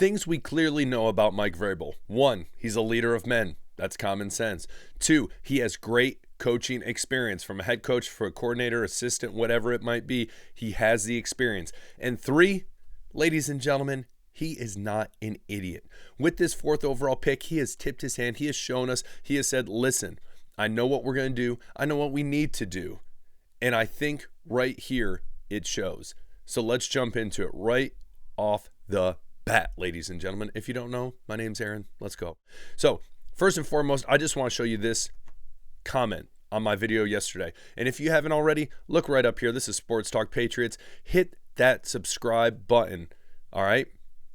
Things we clearly know about Mike Vrabel. 1, he's a leader of men. That's common sense. 2, he has great coaching experience from a head coach, for a coordinator, assistant, whatever it might be. He has the experience. And 3, ladies and gentlemen, he is not an idiot. With this 4th overall pick, he has tipped his hand. He has shown us, he has said, listen, I know what we're going to do. I know what we need to do. And I think right here it shows. So let's jump into it right off the bat, ladies and gentlemen. If you don't know, my name's Aaron. Let's go. So first and foremost, I just want to show you this comment on my video yesterday. And if you haven't already, look right up here. This is Sports Talk Patriots. Hit that subscribe button. All right.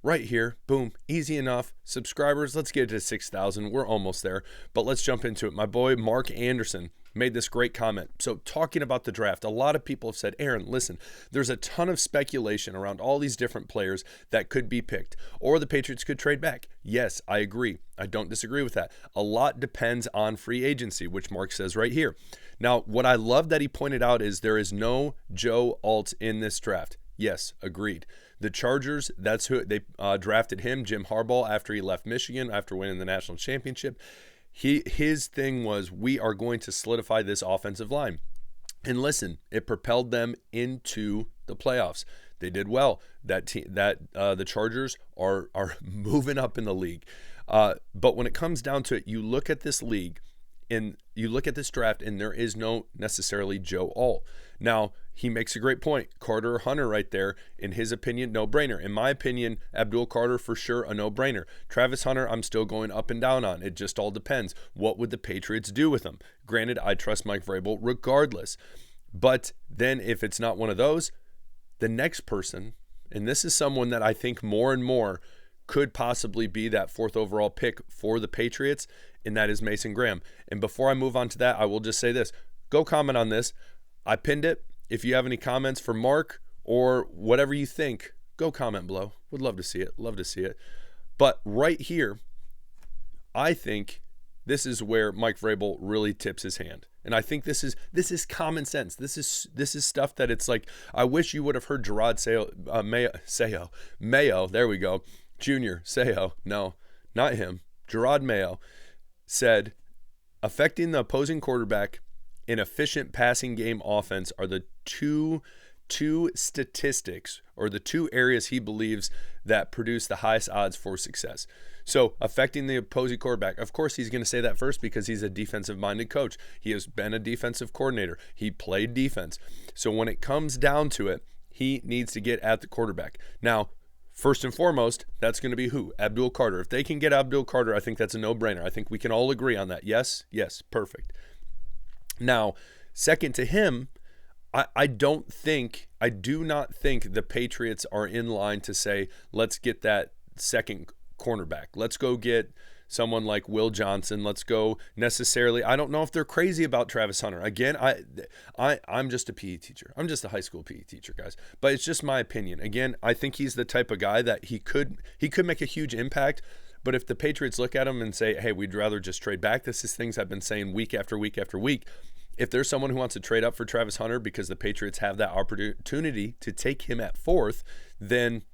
Right here. Boom. Easy enough. Subscribers. Let's get it to 6,000. We're almost there. But let's jump into it. My boy Mark Anderson made this great comment. So talking about the draft, a lot of people have said, Aaron, listen, there's a ton of speculation around all these different players that could be picked, or the Patriots could trade back. Yes, I agree. I don't disagree with that. A lot depends on free agency, which Mark says right here. Now, what I love that he pointed out is there is no Joe Alt in this draft. Yes, agreed. The Chargers, that's who they drafted him, Jim Harbaugh, after he left Michigan, after winning the national championship. His thing was, we are going to solidify this offensive line. And listen, it propelled them into the playoffs. They did well. The Chargers are moving up in the league. But when it comes down to it, you look at this league and you look at this draft, and there is no necessarily Joe Alt. Now, he makes a great point. Carter Hunter right there, in his opinion, no-brainer. In my opinion, Abdul Carter for sure, a no-brainer. Travis Hunter, I'm still going up and down on. It just all depends. What would the Patriots do with him? Granted, I trust Mike Vrabel regardless. But then if it's not one of those, the next person, and this is someone that I think more and more could possibly be that 4th overall pick for the Patriots, and that is Mason Graham. And before I move on to that, I will just say this. Go comment on this. I pinned it. If you have any comments for Mark or whatever you think, go comment below. Would love to see it. Love to see it. But right here, I think this is where Mike Vrabel really tips his hand. And I think this is common sense. This is stuff that it's like, I wish you would have heard Gerard Mayo, there we go, Junior Seau, no, not him, Gerard Mayo, said, affecting the opposing quarterback in efficient passing game offense are the two statistics, or the 2 areas he believes that produce the highest odds for success. So affecting the opposing quarterback, of course he's going to say that first because he's a defensive-minded coach. He has been a defensive coordinator. He played defense. So when it comes down to it, he needs to get at the quarterback. Now, first and foremost, that's going to be who? Abdul Carter. If they can get Abdul Carter, I think that's a no-brainer. I think we can all agree on that. Yes, perfect. Now, second to him, I do not think the Patriots are in line to say, let's get that second cornerback. Let's go get someone like Will Johnson. Let's go necessarily. I don't know if they're crazy about Travis Hunter. Again, I'm just a PE teacher. I'm just a high school PE teacher, guys. But it's just my opinion. Again, I think he's the type of guy that he could make a huge impact. But if the Patriots look at him and say, hey, we'd rather just trade back, this is things I've been saying week after week after week. If there's someone who wants to trade up for Travis Hunter because the Patriots have that opportunity to take him at 4th, then,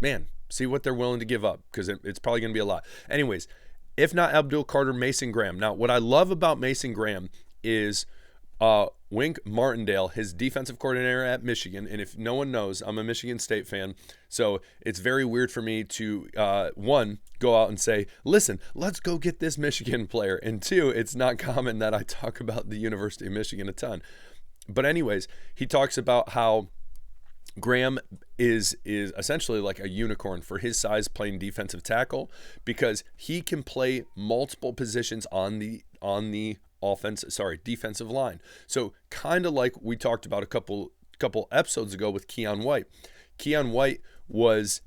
man, see what they're willing to give up, because it's probably going to be a lot. Anyways, if not Abdul Carter, Mason Graham. Now, what I love about Mason Graham is Wink Martindale, his defensive coordinator at Michigan. And if no one knows, I'm a Michigan State fan. So it's very weird for me to, 1, go out and say, listen, let's go get this Michigan player. And 2, it's not common that I talk about the University of Michigan a ton. But anyways, he talks about how Graham is essentially like a unicorn for his size playing defensive tackle, because he can play multiple positions on the defensive line. So kind of like we talked about a couple episodes ago with Keion White. Keion White was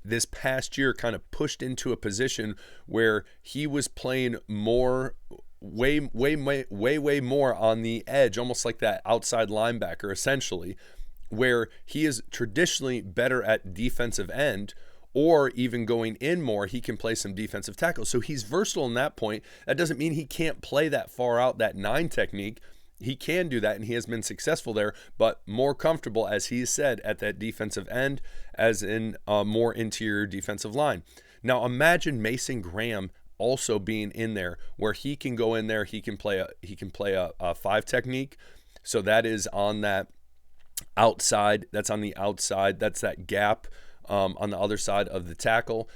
this past year kind of pushed into a position where he was playing way more on the edge, almost like that outside linebacker essentially, where he is traditionally better at defensive end, or even going in more, he can play some defensive tackle. So he's versatile in that point. That doesn't mean he can't play that far out, that 9 technique. He can do that, and he has been successful there, but more comfortable, as he said, at that defensive end, as in a more interior defensive line. Now imagine Mason Graham also being in there, where he can go in there, he can play a 5 technique. So that is on that outside, that's on the outside, that's that gap on the other side of the tackle.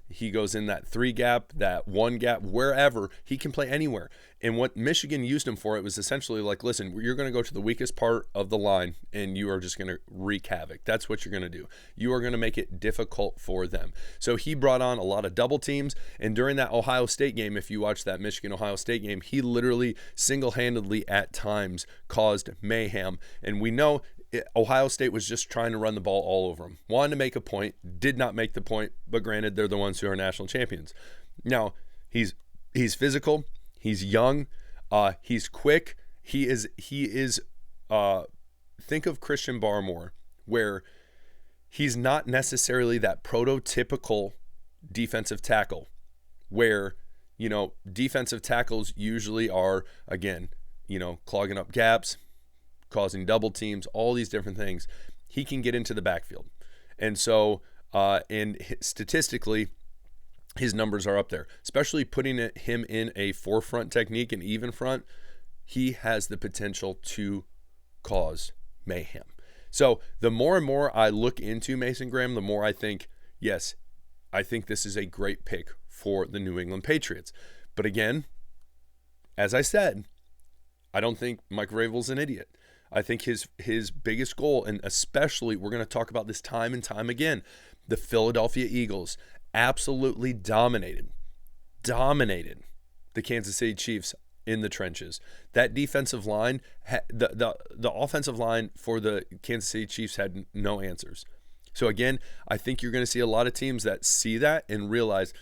He goes in that 3 gap, that 1 gap, wherever. He can play anywhere. And what Michigan used him for, it was essentially like, listen, you're going to go to the weakest part of the line and you are just going to wreak havoc. That's what you're going to do. You are going to make it difficult for them. So he brought on a lot of double teams. And during that Ohio State game, if you watch that Michigan-Ohio State game, he literally single-handedly at times caused mayhem. And we know Ohio State was just trying to run the ball all over him. Wanted to make a point, did not make the point, but granted, they're the ones who are national champions. Now, he's physical, he's young, he's quick, he is think of Christian Barmore, where he's not necessarily that prototypical defensive tackle, where, defensive tackles usually are, again, clogging up gaps, causing double teams, all these different things. He can get into the backfield. And so, and statistically, his numbers are up there, especially putting him in a 4-front technique, an even front. He has the potential to cause mayhem. So the more and more I look into Mason Graham, the more I think, yes, I think this is a great pick for the New England Patriots. But again, as I said, I don't think Mike Vrabel's an idiot. I think his biggest goal, and especially, we're going to talk about this time and time again, the Philadelphia Eagles absolutely dominated the Kansas City Chiefs in the trenches. That defensive line, the offensive line for the Kansas City Chiefs had no answers. So again, I think you're going to see a lot of teams that see that and realize,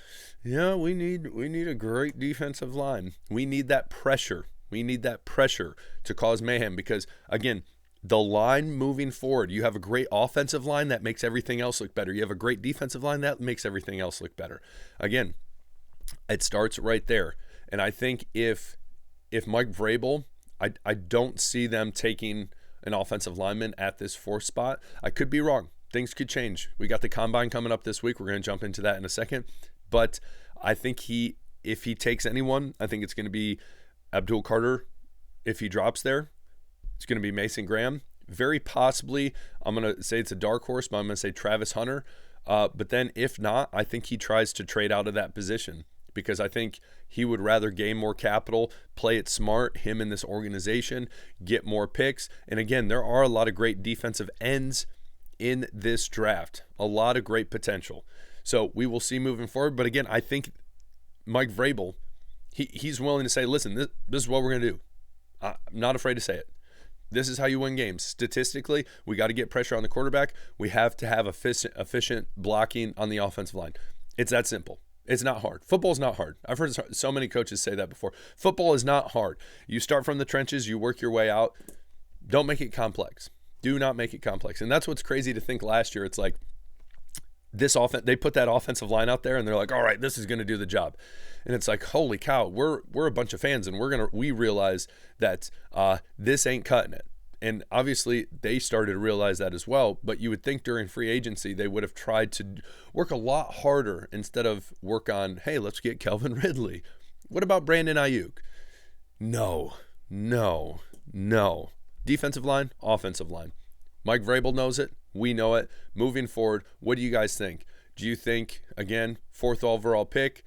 yeah, we need a great defensive line. We need that pressure. We need that pressure to cause mayhem because, again, the line moving forward, you have a great offensive line that makes everything else look better. You have a great defensive line that makes everything else look better. Again, it starts right there. And I think if Mike Vrabel, I don't see them taking an offensive lineman at this 4th spot. I could be wrong. Things could change. We got the combine coming up this week. We're going to jump into that in a second. But I think if he takes anyone, I think it's going to be Abdul Carter. If he drops there, it's going to be Mason Graham. Very possibly, I'm going to say it's a dark horse, but I'm going to say Travis Hunter. But then if not, I think he tries to trade out of that position because I think he would rather gain more capital, play it smart, him in this organization, get more picks. And again, there are a lot of great defensive ends in this draft, a lot of great potential. So we will see moving forward. But again, I think Mike Vrabel, he's willing to say, listen, this is what we're going to do. I'm not afraid to say it. This is how you win games. Statistically, we got to get pressure on the quarterback. We have to have efficient blocking on the offensive line. It's that simple. It's not hard. Football's not hard. I've heard so many coaches say that before. Football is not hard. You start from the trenches. You work your way out. Don't make it complex. Do not make it complex. And that's what's crazy to think last year. It's like this offense, they put that offensive line out there and they're like, all right, this is going to do the job. And it's like, holy cow, we're a bunch of fans and we realize that this ain't cutting it. And obviously they started to realize that as well. But you would think during free agency, they would have tried to work a lot harder instead of work on, hey, let's get Calvin Ridley. What about Brandon Ayuk? No. Defensive line, offensive line. Mike Vrabel knows it. We know it. Moving forward, what do you guys think? Do you think, again, 4th overall pick,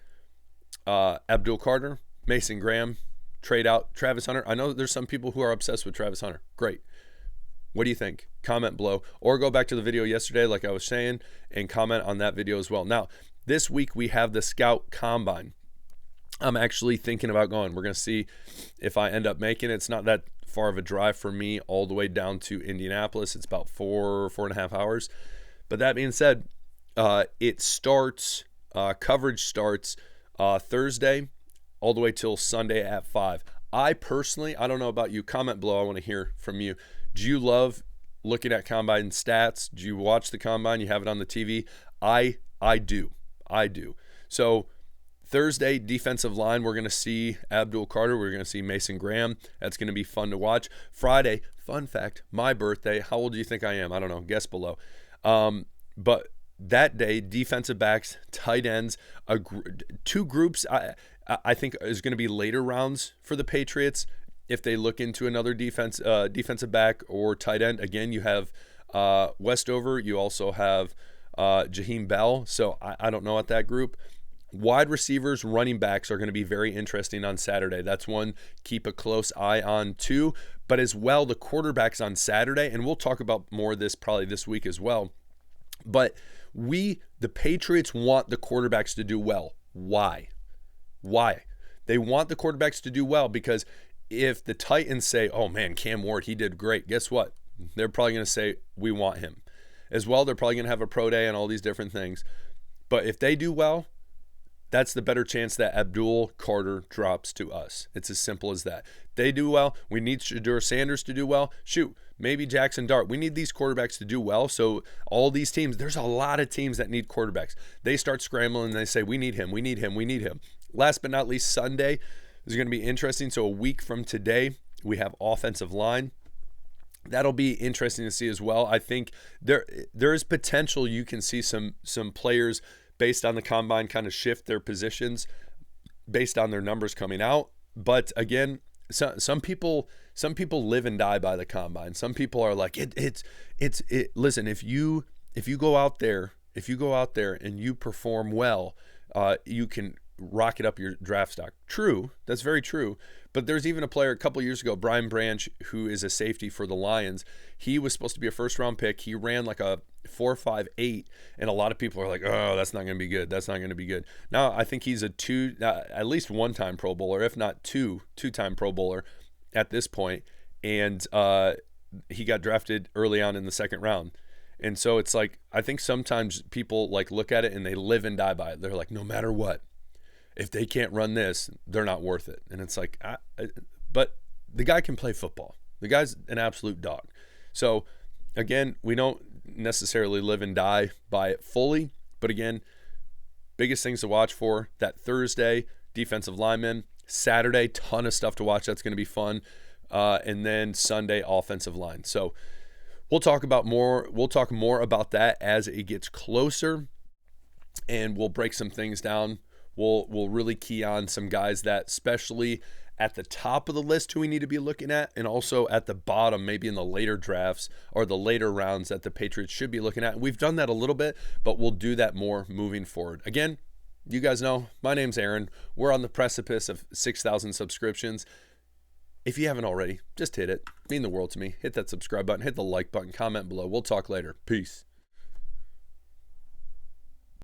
Abdul Carter, Mason Graham, trade out Travis Hunter? I know there's some people who are obsessed with Travis Hunter. Great. What do you think? Comment below or go back to the video yesterday, like I was saying, and comment on that video as well. Now, this week we have the Scout Combine. I'm actually thinking about going. We're going to see if I end up making it. It's not that far of a drive for me all the way down to Indianapolis. It's about 4.5 hours. But that being said, it starts, coverage starts Thursday all the way till Sunday at 5. I personally, I don't know about you, comment below. I want to hear from you. Do you love looking at combine stats? Do you watch the combine? You have it on the TV? I do. So Thursday, defensive line, we're going to see Abdul Carter. We're going to see Mason Graham. That's going to be fun to watch. Friday, fun fact, my birthday. How old do you think I am? I don't know. Guess below. But that day, defensive backs, tight ends, two groups I think is going to be later rounds for the Patriots. If they look into another defensive back or tight end, again, you have Westover. You also have Jaheim Bell. So I don't know at that group. Wide receivers, running backs are going to be very interesting on Saturday. That's one keep a close eye on too. But as well, the quarterbacks on Saturday, and we'll talk about more of this probably this week as well. But the Patriots want the quarterbacks to do well. Why? They want the quarterbacks to do well because if the Titans say, oh man, Cam Ward, he did great, guess what? They're probably going to say, we want him. As well, they're probably going to have a pro day and all these different things. But if they do well, that's the better chance that Abdul Carter drops to us. It's as simple as that. They do well. We need Shadur Sanders to do well. Shoot, maybe Jackson Dart. We need these quarterbacks to do well. So all these teams, there's a lot of teams that need quarterbacks. They start scrambling and they say, we need him, we need him, we need him. Last but not least, Sunday is going to be interesting. So a week from today, we have offensive line. That'll be interesting to see as well. I think there is potential you can see some players based on the combine kind of shift their positions based on their numbers coming out. But again, some people live and die by the combine. Some people are like, listen, if you go out there and you perform well, you can rocket up your draft stock. True, that's very true. But there's even a player a couple years ago, Brian Branch, who is a safety for the Lions. He was supposed to be a first-round pick. He ran like a 4.58, and a lot of people are like, "Oh, that's not going to be good. That's not going to be good." Now, I think he's at least one-time Pro Bowler, if not two-time Pro Bowler at this point. And he got drafted early on in the second round. And so it's like I think sometimes people like look at it and they live and die by it. They're like, no matter what, if they can't run this, they're not worth it. And it's like, but the guy can play football. The guy's an absolute dog. So again, we don't necessarily live and die by it fully. But again, biggest things to watch for that Thursday, defensive linemen. Saturday, ton of stuff to watch. That's going to be fun. And then Sunday, offensive line. So we'll talk more about that as it gets closer. And we'll break some things down. We'll really key on some guys that especially at the top of the list who we need to be looking at, and also at the bottom, maybe in the later drafts or the later rounds that the Patriots should be looking at. We've done that a little bit, but we'll do that more moving forward. Again, you guys know, my name's Aaron. We're on the precipice of 6,000 subscriptions. If you haven't already, just hit it. It means the world to me. Hit that subscribe button, hit the like button, comment below. We'll talk later. Peace.